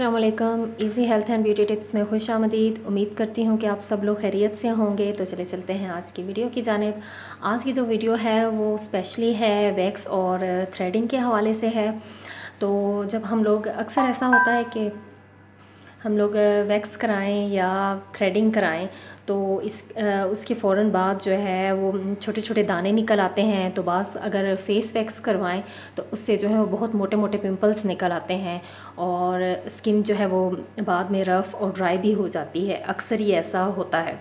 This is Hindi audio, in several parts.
अस्सलाम वालेकुम। Easy health and beauty tips में खुश आमदीद। उम्मीद करती हूँ कि आप सब लोग खैरियत से होंगे। तो चले चलते हैं आज की वीडियो की जानिब। आज की जो वीडियो है वो स्पेशली है वैक्स और थ्रेडिंग के हवाले से है। तो जब हम लोग अक्सर ऐसा होता है कि हम लोग वैक्स कराएं या थ्रेडिंग कराएं तो उसके फ़ौरन बाद जो है वो छोटे छोटे दाने निकल आते हैं। तो बस अगर फेस वैक्स करवाएं तो उससे जो है वो बहुत मोटे मोटे पिंपल्स निकल आते हैं और स्किन जो है वो बाद में रफ़ और ड्राई भी हो जाती है। अक्सर ये ऐसा होता है।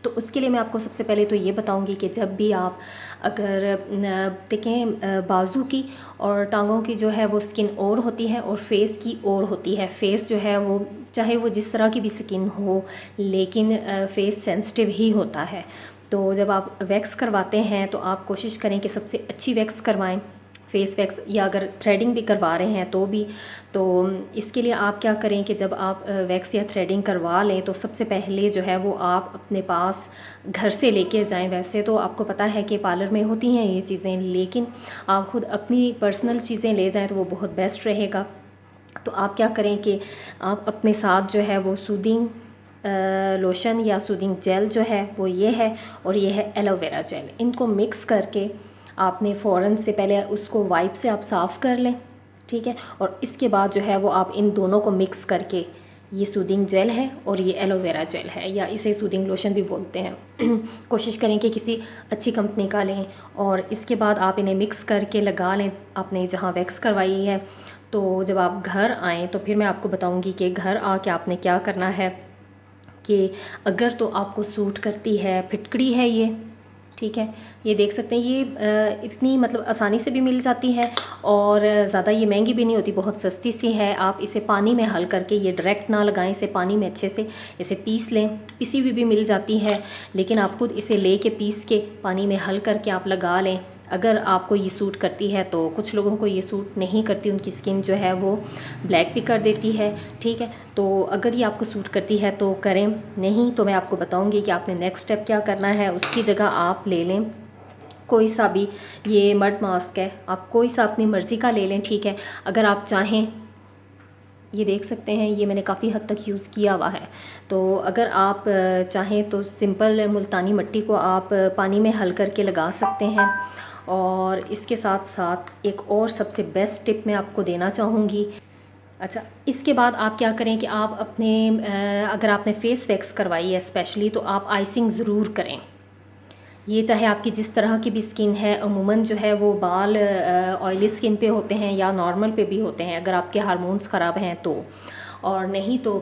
तो उसके लिए मैं आपको सबसे पहले तो ये बताऊंगी कि जब भी आप अगर देखें बाजू की और टांगों की जो है वो स्किन और होती है और फेस की और होती है। फेस जो है वो चाहे वो जिस तरह की भी स्किन हो लेकिन फेस सेंसिटिव ही होता है। तो जब आप वैक्स करवाते हैं तो आप कोशिश करें कि सबसे अच्छी वैक्स करवाएं, फेस वैक्स, या अगर थ्रेडिंग भी करवा रहे हैं तो भी। तो इसके लिए आप क्या करें कि जब आप वैक्स या थ्रेडिंग करवा लें तो सबसे पहले जो है वो आप अपने पास घर से लेके जाएं। वैसे तो आपको पता है कि पार्लर में होती हैं ये चीज़ें, लेकिन आप खुद अपनी पर्सनल चीज़ें ले जाएं तो वो बहुत बेस्ट रहेगा। तो आप क्या करें कि आप अपने साथ जो है वो सूदिंग लोशन या सूदिंग जेल जो है वो ये है, और ये है एलोवेरा जेल। इनको मिक्स करके आपने फ़ौरन से पहले उसको वाइप से आप साफ़ कर लें, ठीक है। और इसके बाद जो है वो आप इन दोनों को मिक्स करके, ये सूदिंग जेल है और ये एलोवेरा जेल है, या इसे सूदिंग लोशन भी बोलते हैं कोशिश करें कि किसी अच्छी कंपनी का लें। और इसके बाद आप इन्हें मिक्स करके लगा लें आपने जहाँ वैक्स करवाई है। तो जब आप घर आएँ तो फिर मैं आपको बताऊँगी कि घर आके आपने क्या करना है। कि अगर तो आपको सूट करती है, फिटकड़ी है ये, ठीक है, ये देख सकते हैं। ये इतनी मतलब आसानी से भी मिल जाती है और ज़्यादा ये महंगी भी नहीं होती, बहुत सस्ती सी है। आप इसे पानी में हल करके, ये डायरेक्ट ना लगाएं, इसे पानी में अच्छे से इसे पीस लें। पिसी हुई भी मिल जाती है, लेकिन आप खुद इसे ले के पीस के पानी में हल करके आप लगा लें। अगर आपको ये सूट करती है तो कुछ लोगों को ये सूट नहीं करती, उनकी स्किन जो है वो ब्लैक भी कर देती है, ठीक है। तो अगर ये आपको सूट करती है तो करें, नहीं तो मैं आपको बताऊंगी कि आपने नेक्स्ट स्टेप क्या करना है। उसकी जगह आप ले लें कोई सा भी, ये मड मास्क है, आप कोई सा अपनी मर्ज़ी का ले लें, ठीक है। अगर आप चाहें, ये देख सकते हैं ये मैंने काफ़ी हद तक यूज़ किया हुआ है। तो अगर आप चाहें तो सिंपल मुल्तानी मिट्टी को आप पानी में हल करके लगा सकते हैं। और इसके साथ साथ एक और सबसे बेस्ट टिप मैं आपको देना चाहूँगी। अच्छा, इसके बाद आप क्या करें कि आप अपने अगर आपने फेस वैक्स करवाई है स्पेशली, तो आप आइसिंग ज़रूर करें। ये चाहे आपकी जिस तरह की भी स्किन है, अमूमन जो है वो बाल ऑयली स्किन पे होते हैं या नॉर्मल पे भी होते हैं अगर आपके हार्मोन्स ख़राब हैं तो। और नहीं तो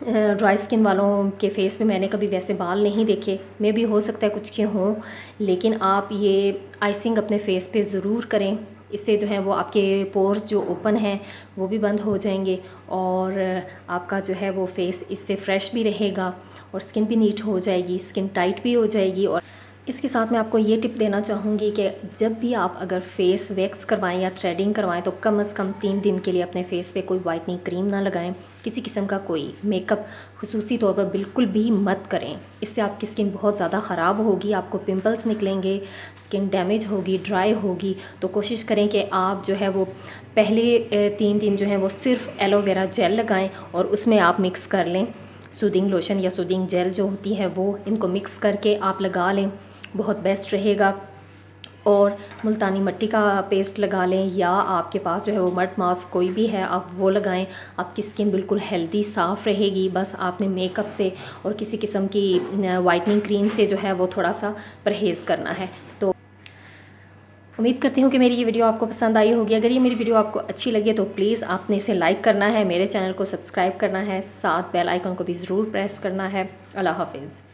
ड्राई स्किन वालों के फेस पे मैंने कभी वैसे बाल नहीं देखे, मे भी हो सकता है कुछ के हों, लेकिन आप ये आइसिंग अपने फेस पे ज़रूर करें। इससे जो है वो आपके पोर्स जो ओपन हैं वो भी बंद हो जाएंगे और आपका जो है वो फेस इससे फ्रेश भी रहेगा और स्किन भी नीट हो जाएगी, स्किन टाइट भी हो जाएगी। और इसके साथ मैं आपको ये टिप देना चाहूँगी कि जब भी आप अगर फेस वैक्स करवाएं या थ्रेडिंग करवाएं तो कम से कम 3 दिन के लिए अपने फेस पे कोई वाइटनिंग क्रीम ना लगाएं, किसी किस्म का कोई मेकअप खुसूसी तौर पर बिल्कुल भी मत करें। इससे आपकी स्किन बहुत ज़्यादा ख़राब होगी, आपको पिंपल्स निकलेंगे, स्किन डैमेज होगी, ड्राई होगी। तो कोशिश करें कि आप जो है वो पहले 3 दिन जो है वो सिर्फ एलोवेरा जेल लगाएँ और उसमें आप मिक्स कर लें सूदिंग लोशन या सूदिंग जेल जो होती है वो, इनको मिक्स करके आप लगा लें, बहुत बेस्ट रहेगा। और मुल्तानी मिट्टी का पेस्ट लगा लें या आपके पास जो है वो मड मास्क कोई भी है आप वो लगाएं, आपकी स्किन बिल्कुल हेल्दी साफ़ रहेगी। बस आपने मेकअप से और किसी किस्म की वाइटनिंग क्रीम से जो है वो थोड़ा सा परहेज़ करना है। तो उम्मीद करती हूँ कि मेरी ये वीडियो आपको पसंद आई होगी। अगर ये मेरी वीडियो आपको अच्छी लगी तो प्लीज़ आपने इसे लाइक करना है, मेरे चैनल को सब्सक्राइब करना है, साथ बेल आइकन को भी ज़रूर प्रेस करना है। अल्लाह हाफिज़।